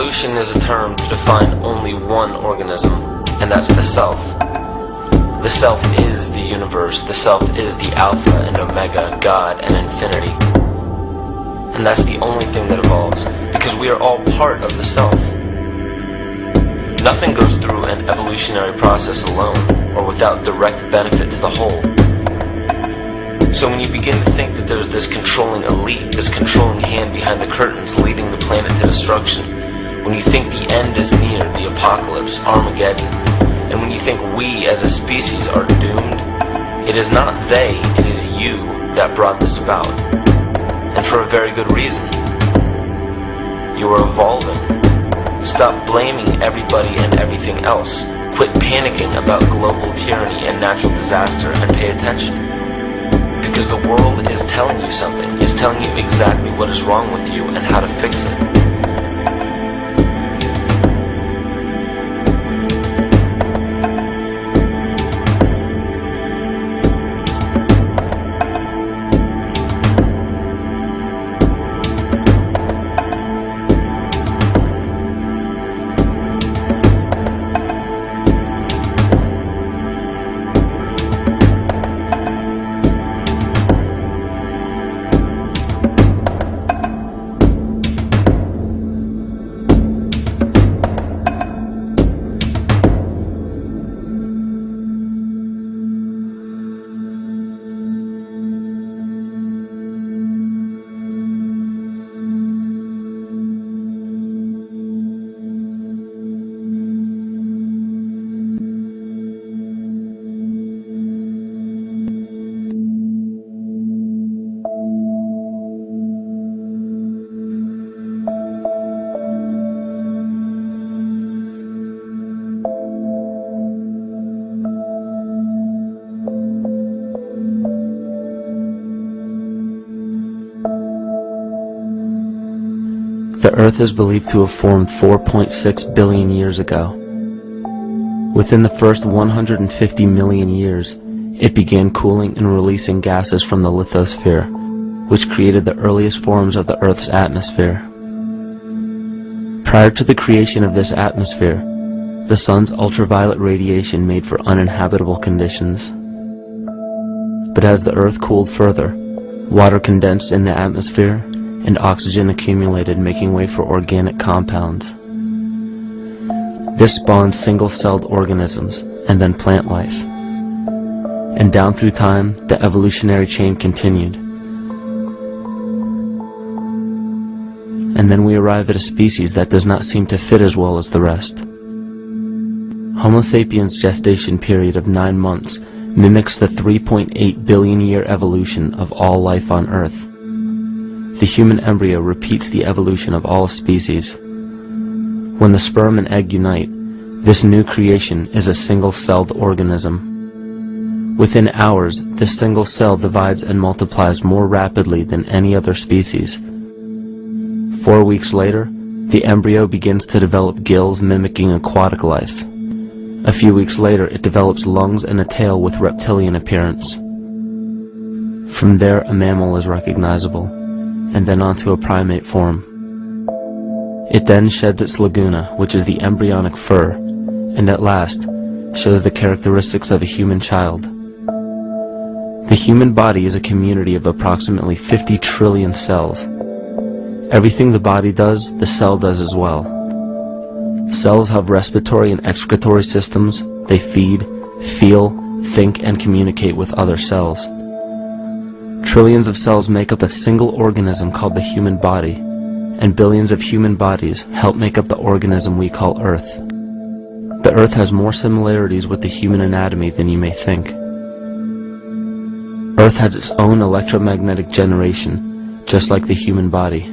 Evolution is a term to define only one organism, and that's the self. The self is the universe. The self is the Alpha and Omega, God and infinity. And that's the only thing that evolves, because we are all part of the self. Nothing goes through an evolutionary process alone, or without direct benefit to the whole. So when you begin to think that there's this controlling elite, this controlling hand behind the curtains leading the planet to destruction, when you think the end is near, the apocalypse, Armageddon, and when you think we as a species are doomed, it is not they, it is you that brought this about. And for a very good reason. You are evolving. Stop blaming everybody and everything else. Quit panicking about global tyranny and natural disaster and pay attention. Because the world is telling you something. It's telling you exactly what is wrong with you and how to fix it. The Earth is believed to have formed 4.6 billion years ago. Within the first 150 million years, it began cooling and releasing gases from the lithosphere, which created the earliest forms of the Earth's atmosphere. Prior to the creation of this atmosphere, the sun's ultraviolet radiation made for uninhabitable conditions. But as the Earth cooled further, water condensed in the atmosphere, and oxygen accumulated, making way for organic compounds. This spawned single-celled organisms, and then plant life. And down through time, the evolutionary chain continued. And then we arrive at a species that does not seem to fit as well as the rest. Homo sapiens' gestation period of 9 months mimics the 3.8 billion year evolution of all life on Earth. The human embryo repeats the evolution of all species. When the sperm and egg unite, this new creation is a single-celled organism. Within hours, this single cell divides and multiplies more rapidly than any other species. 4 weeks later, the embryo begins to develop gills mimicking aquatic life. A few weeks later, it develops lungs and a tail with reptilian appearance. From there, a mammal is recognizable, and then onto a primate form. It then sheds its laguna, which is the embryonic fur, and at last shows the characteristics of a human child. The human body is a community of approximately 50 trillion cells. Everything the body does, the cell does as well. Cells have respiratory and excretory systems. They feed, feel, think, and communicate with other cells. Trillions of cells make up a single organism called the human body, and billions of human bodies help make up the organism we call Earth. The Earth has more similarities with the human anatomy than you may think. Earth has its own electromagnetic generation, just like the human body.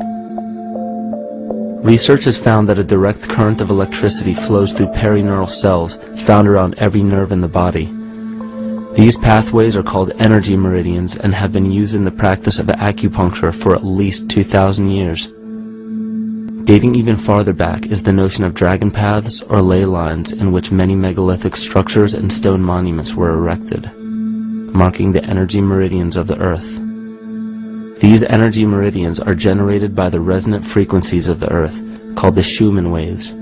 Research has found that a direct current of electricity flows through perineural cells found around every nerve in the body. These pathways are called energy meridians and have been used in the practice of acupuncture for at least 2,000 years. Dating even farther back is the notion of dragon paths or ley lines in which many megalithic structures and stone monuments were erected, marking the energy meridians of the Earth. These energy meridians are generated by the resonant frequencies of the Earth, called the Schumann waves.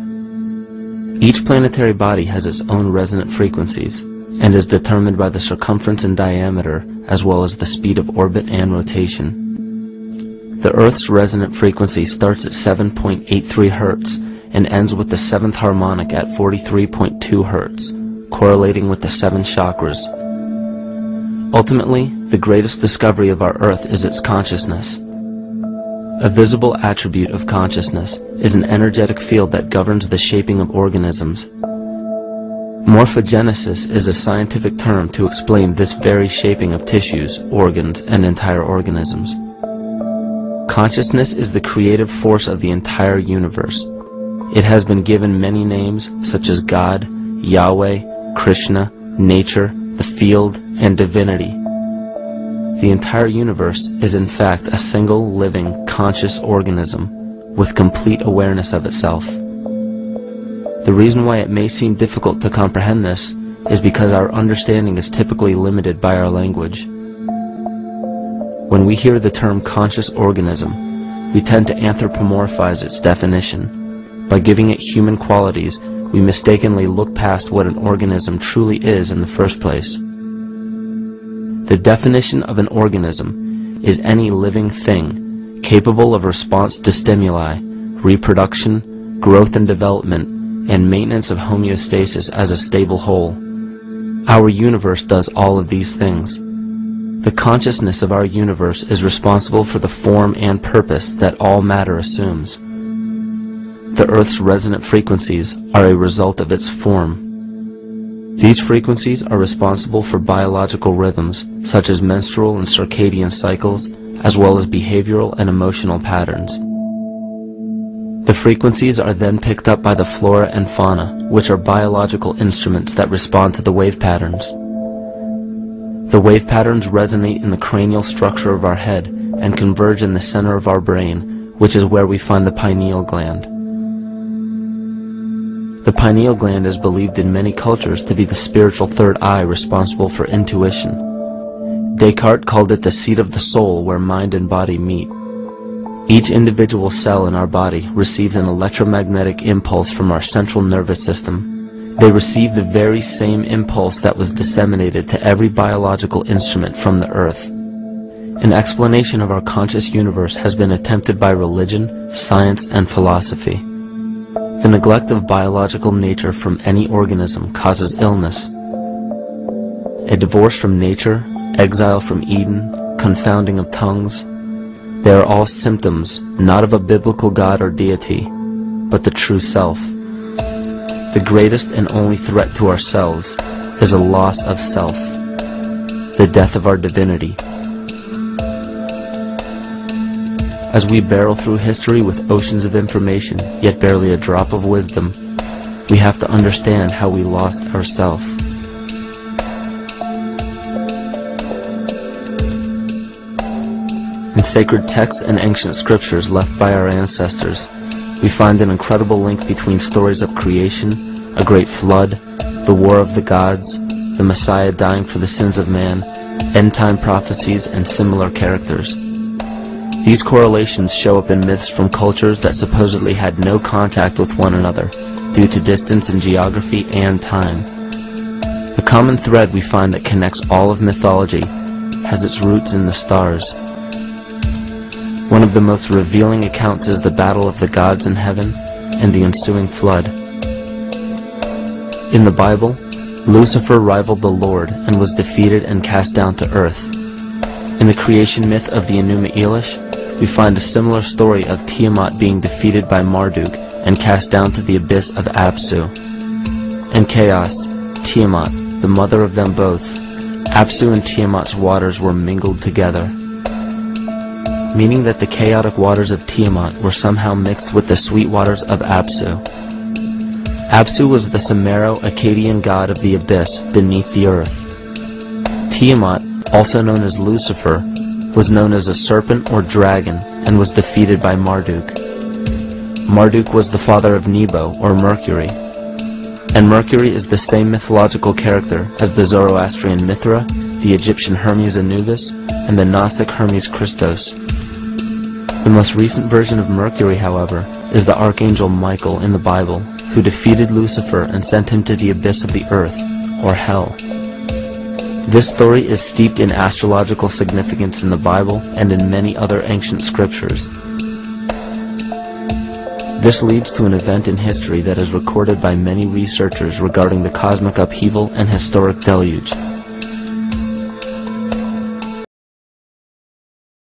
Each planetary body has its own resonant frequencies and is determined by the circumference and diameter as well as the speed of orbit and rotation. The Earth's resonant frequency starts at 7.83 Hz and ends with the 7th harmonic at 43.2 Hz, correlating with the 7 chakras. Ultimately, the greatest discovery of our Earth is its consciousness. A visible attribute of consciousness is an energetic field that governs the shaping of organisms. Morphogenesis is a scientific term to explain this very shaping of tissues, organs, and entire organisms. Consciousness is the creative force of the entire universe. It has been given many names such as God, Yahweh, Krishna, nature, the field, and divinity. The entire universe is in fact a single living, conscious organism with complete awareness of itself. The reason why it may seem difficult to comprehend this is because our understanding is typically limited by our language. When we hear the term conscious organism, we tend to anthropomorphize its definition. By giving it human qualities, we mistakenly look past what an organism truly is in the first place. The definition of an organism is any living thing capable of response to stimuli, reproduction, growth and development, and maintenance of homeostasis as a stable whole. Our universe does all of these things. The consciousness of our universe is responsible for the form and purpose that all matter assumes. The Earth's resonant frequencies are a result of its form. These frequencies are responsible for biological rhythms, such as menstrual and circadian cycles, as well as behavioral and emotional patterns. The frequencies are then picked up by the flora and fauna, which are biological instruments that respond to the wave patterns. The wave patterns resonate in the cranial structure of our head and converge in the center of our brain, which is where we find the pineal gland. The pineal gland is believed in many cultures to be the spiritual third eye responsible for intuition. Descartes called it the seat of the soul where mind and body meet. Each individual cell in our body receives an electromagnetic impulse from our central nervous system. They receive the very same impulse that was disseminated to every biological instrument from the earth. An explanation of our conscious universe has been attempted by religion, science, and philosophy. The neglect of biological nature from any organism causes illness. A divorce from nature, exile from Eden, confounding of tongues, they are all symptoms not of a biblical God or deity, but the true self. The greatest and only threat to ourselves is a loss of self, the death of our divinity. As we barrel through history with oceans of information, yet barely a drop of wisdom, we have to understand how we lost ourselves. In sacred texts and ancient scriptures left by our ancestors, we find an incredible link between stories of creation, a great flood, the war of the gods, the Messiah dying for the sins of man, end-time prophecies, and similar characters. These correlations show up in myths from cultures that supposedly had no contact with one another due to distance in geography and time. The common thread we find that connects all of mythology has its roots in the stars. One of the most revealing accounts is the battle of the gods in heaven and the ensuing flood. In the Bible, Lucifer rivaled the Lord and was defeated and cast down to earth. In the creation myth of the Enuma Elish, we find a similar story of Tiamat being defeated by Marduk and cast down to the abyss of Apsu. In chaos, Tiamat, the mother of them both, Apsu and Tiamat's waters were mingled together, meaning that the chaotic waters of Tiamat were somehow mixed with the sweet waters of Apsu. Apsu was the Sumero-Akkadian god of the abyss beneath the earth. Tiamat, also known as Lucifer, was known as a serpent or dragon and was defeated by Marduk. Marduk was the father of Nebo or Mercury, and Mercury is the same mythological character as the Zoroastrian Mithra, the Egyptian Hermes Anubis, and the Gnostic Hermes Christos. The most recent version of Mercury, however, is the Archangel Michael in the Bible, who defeated Lucifer and sent him to the abyss of the earth, or hell. This story is steeped in astrological significance in the Bible and in many other ancient scriptures. This leads to an event in history that is recorded by many researchers regarding the cosmic upheaval and historic deluge.